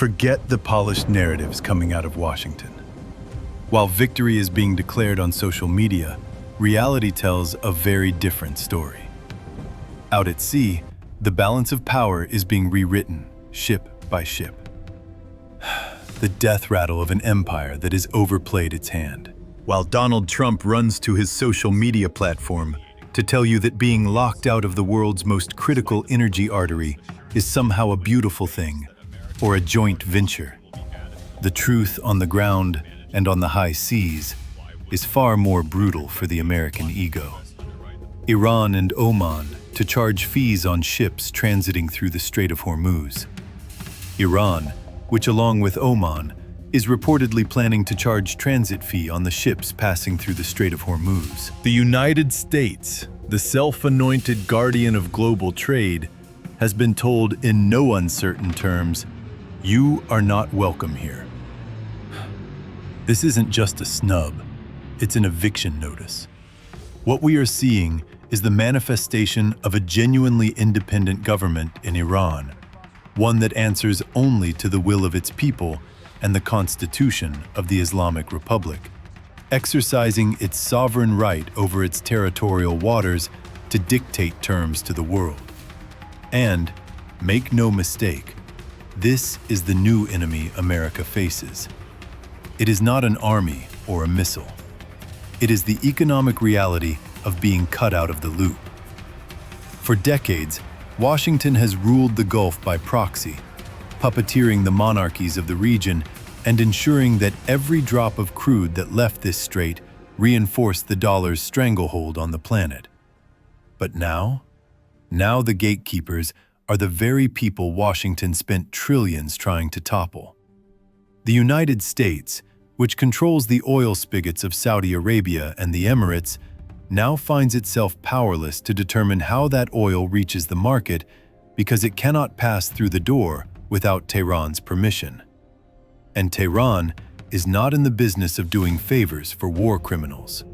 Forget the polished narratives coming out of Washington. While victory is being declared on social media, reality tells a very different story. Out at sea, the balance of power is being rewritten, ship by ship. The death rattle of an empire that has overplayed its hand. While Donald Trump runs to his social media platform to tell you that being locked out of the world's most critical energy artery is somehow a beautiful thing, or a joint venture. The truth on the ground and on the high seas is far more brutal for the American ego. Iran and Oman to charge fees on ships transiting through the Strait of Hormuz. Iran, which along with Oman, is reportedly planning to charge transit fee on the ships passing through the Strait of Hormuz. The United States, the self-anointed guardian of global trade, has been told in no uncertain terms, "You are not welcome here." This isn't just a snub, it's an eviction notice. What we are seeing is the manifestation of a genuinely independent government in Iran, one that answers only to the will of its people and the Constitution of the Islamic Republic, exercising its sovereign right over its territorial waters to dictate terms to the world. And, make no mistake, this is the new enemy America faces. It is not an army or a missile. It is the economic reality of being cut out of the loop. For decades, Washington has ruled the Gulf by proxy, puppeteering the monarchies of the region and ensuring that every drop of crude that left this strait reinforced the dollar's stranglehold on the planet. But now the gatekeepers are the very people Washington spent trillions trying to topple. The United States, which controls the oil spigots of Saudi Arabia and the Emirates, now finds itself powerless to determine how that oil reaches the market because it cannot pass through the door without Tehran's permission. And Tehran is not in the business of doing favors for war criminals.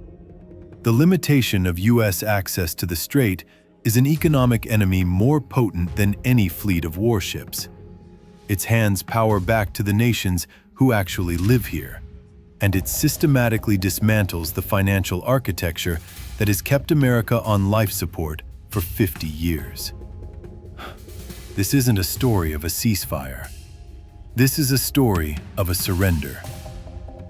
The limitation of U.S. access to the strait is an economic enemy more potent than any fleet of warships. Its hands power back to the nations who actually live here, and it systematically dismantles the financial architecture that has kept America on life support for 50 years. This isn't a story of a ceasefire. This is a story of a surrender.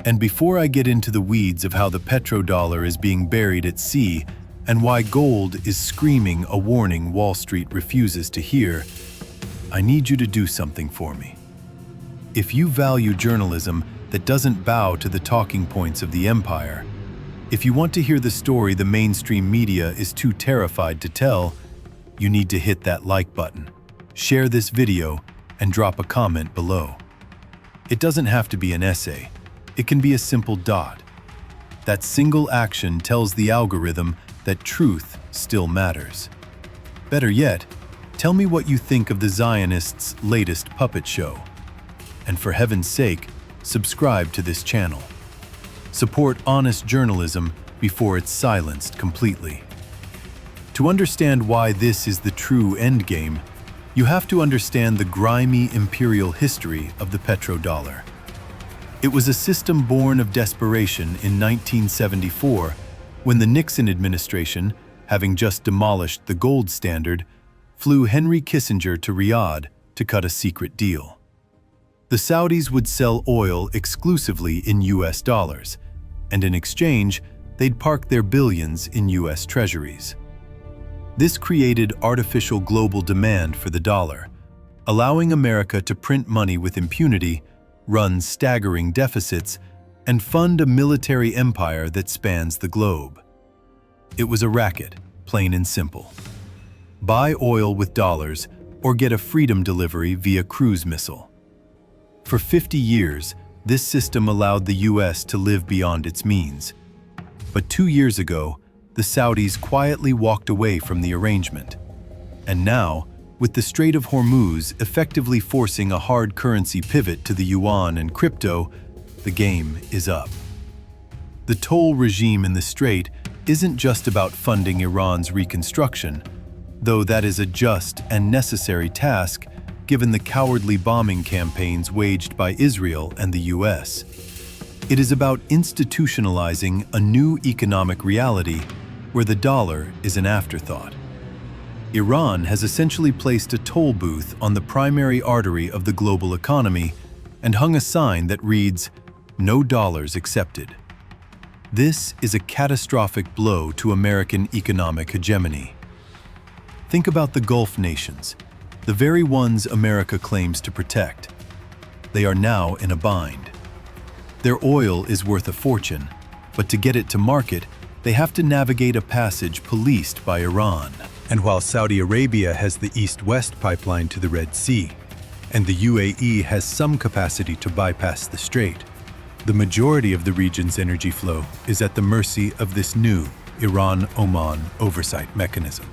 And before I get into the weeds of how the petrodollar is being buried at sea and why gold is screaming a warning Wall Street refuses to hear, I need you to do something for me. If you value journalism that doesn't bow to the talking points of the empire, if you want to hear the story the mainstream media is too terrified to tell, you need to hit that like button, share this video, and drop a comment below. It doesn't have to be an essay. It can be a simple dot. That single action tells the algorithm that truth still matters. Better yet, tell me what you think of the Zionists' latest puppet show. And for heaven's sake, subscribe to this channel. Support honest journalism before it's silenced completely. To understand why this is the true endgame, you have to understand the grimy imperial history of the petrodollar. It was a system born of desperation in 1974 when the Nixon administration, having just demolished the gold standard, flew Henry Kissinger to Riyadh to cut a secret deal. The Saudis would sell oil exclusively in US dollars, and in exchange, they'd park their billions in US treasuries. This created artificial global demand for the dollar, allowing America to print money with impunity, run staggering deficits, and fund a military empire that spans the globe. It was a racket, plain and simple. Buy oil with dollars or get a freedom delivery via cruise missile. For 50 years, this system allowed the US to live beyond its means. But 2 years ago, the Saudis quietly walked away from the arrangement. And now, with the Strait of Hormuz effectively forcing a hard currency pivot to the yuan and crypto, the game is up. The toll regime in the strait isn't just about funding Iran's reconstruction, though that is a just and necessary task given the cowardly bombing campaigns waged by Israel and the US. It is about institutionalizing a new economic reality where the dollar is an afterthought. Iran has essentially placed a toll booth on the primary artery of the global economy and hung a sign that reads, "No dollars accepted." This is a catastrophic blow to American economic hegemony. Think about the Gulf nations, the very ones America claims to protect. They are now in a bind. Their oil is worth a fortune, but to get it to market, they have to navigate a passage policed by Iran. And while Saudi Arabia has the East-West pipeline to the Red Sea, and the UAE has some capacity to bypass the strait, the majority of the region's energy flow is at the mercy of this new Iran-Oman oversight mechanism.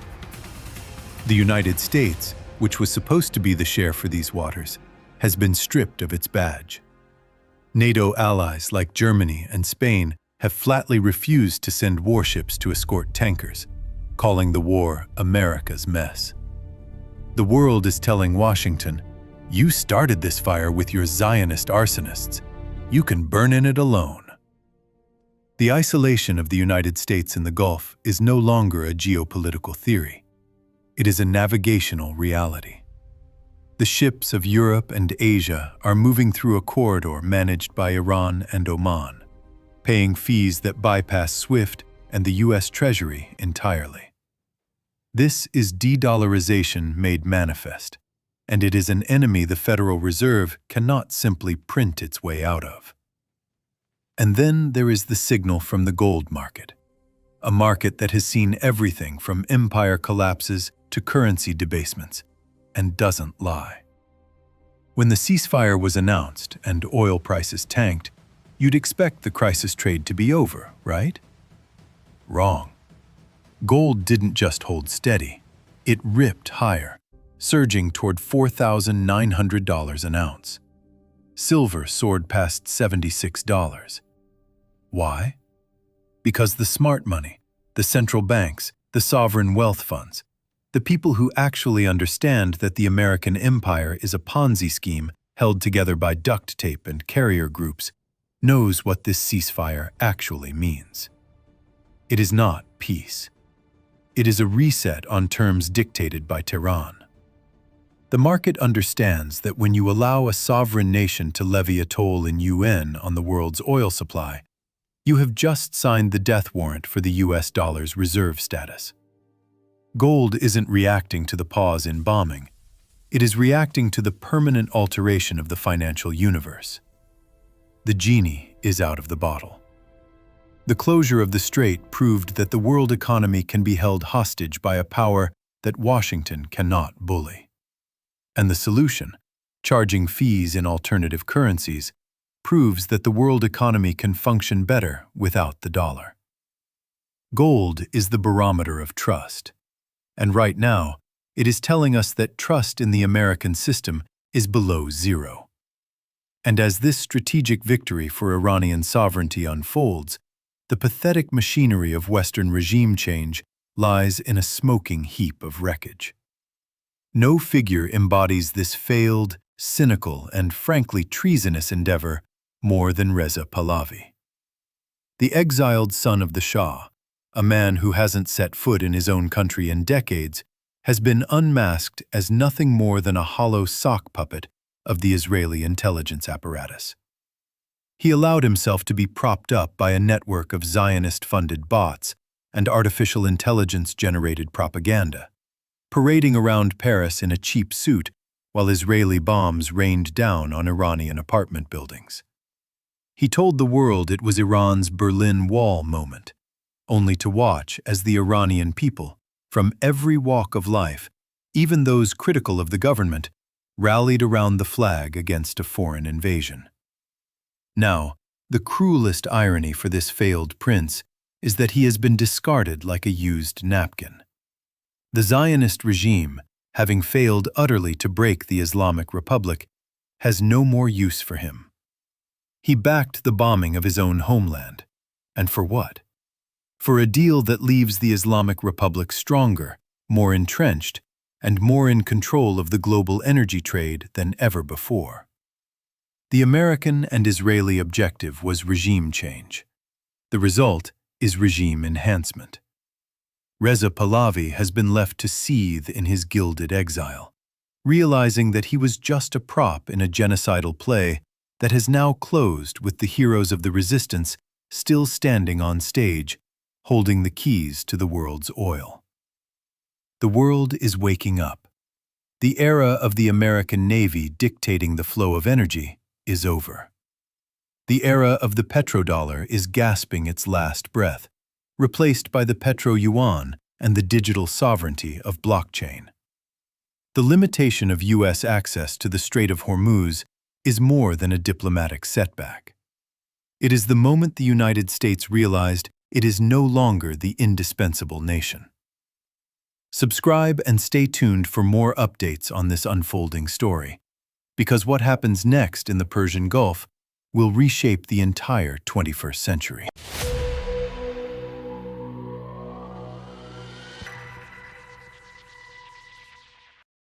The United States, which was supposed to be the share for these waters, has been stripped of its badge. NATO allies like Germany and Spain have flatly refused to send warships to escort tankers, calling the war America's mess. The world is telling Washington, "You started this fire with your Zionist arsonists. You can burn in it alone." The isolation of the United States in the Gulf is no longer a geopolitical theory. It is a navigational reality. The ships of Europe and Asia are moving through a corridor managed by Iran and Oman, paying fees that bypass SWIFT and the US Treasury entirely. This is de-dollarization made manifest, and it is an enemy the Federal Reserve cannot simply print its way out of. And then there is the signal from the gold market, a market that has seen everything from empire collapses to currency debasements, and doesn't lie. When the ceasefire was announced and oil prices tanked, you'd expect the crisis trade to be over, right? Wrong. Gold didn't just hold steady, it ripped higher, surging toward $4,900 an ounce. Silver soared past $76. Why? Because the smart money, the central banks, the sovereign wealth funds, the people who actually understand that the American empire is a Ponzi scheme held together by duct tape and carrier groups, knows what this ceasefire actually means. It is not peace. It is a reset on terms dictated by Tehran. The market understands that when you allow a sovereign nation to levy a toll in UN on the world's oil supply, you have just signed the death warrant for the US dollar's reserve status. Gold isn't reacting to the pause in bombing. It is reacting to the permanent alteration of the financial universe. The genie is out of the bottle. The closure of the strait proved that the world economy can be held hostage by a power that Washington cannot bully. And the solution, charging fees in alternative currencies, proves that the world economy can function better without the dollar. Gold is the barometer of trust. And right now, it is telling us that trust in the American system is below zero. And as this strategic victory for Iranian sovereignty unfolds, the pathetic machinery of Western regime change lies in a smoking heap of wreckage. No figure embodies this failed, cynical, and frankly treasonous endeavor more than Reza Pahlavi. The exiled son of the Shah, a man who hasn't set foot in his own country in decades, has been unmasked as nothing more than a hollow sock puppet of the Israeli intelligence apparatus. He allowed himself to be propped up by a network of Zionist-funded bots and artificial intelligence-generated propaganda, parading around Paris in a cheap suit while Israeli bombs rained down on Iranian apartment buildings. He told the world it was Iran's Berlin Wall moment, only to watch as the Iranian people, from every walk of life, even those critical of the government, rallied around the flag against a foreign invasion. Now, the cruelest irony for this failed prince is that he has been discarded like a used napkin. The Zionist regime, having failed utterly to break the Islamic Republic, has no more use for him. He backed the bombing of his own homeland. And for what? For a deal that leaves the Islamic Republic stronger, more entrenched, and more in control of the global energy trade than ever before. The American and Israeli objective was regime change. The result is regime enhancement. Reza Pahlavi has been left to seethe in his gilded exile, realizing that he was just a prop in a genocidal play that has now closed with the heroes of the resistance still standing on stage, holding the keys to the world's oil. The world is waking up. The era of the American Navy dictating the flow of energy is over. The era of the petrodollar is gasping its last breath, replaced by the petro-yuan and the digital sovereignty of blockchain. The limitation of U.S. access to the Strait of Hormuz is more than a diplomatic setback. It is the moment the United States realized it is no longer the indispensable nation. Subscribe and stay tuned for more updates on this unfolding story, because what happens next in the Persian Gulf will reshape the entire 21st century.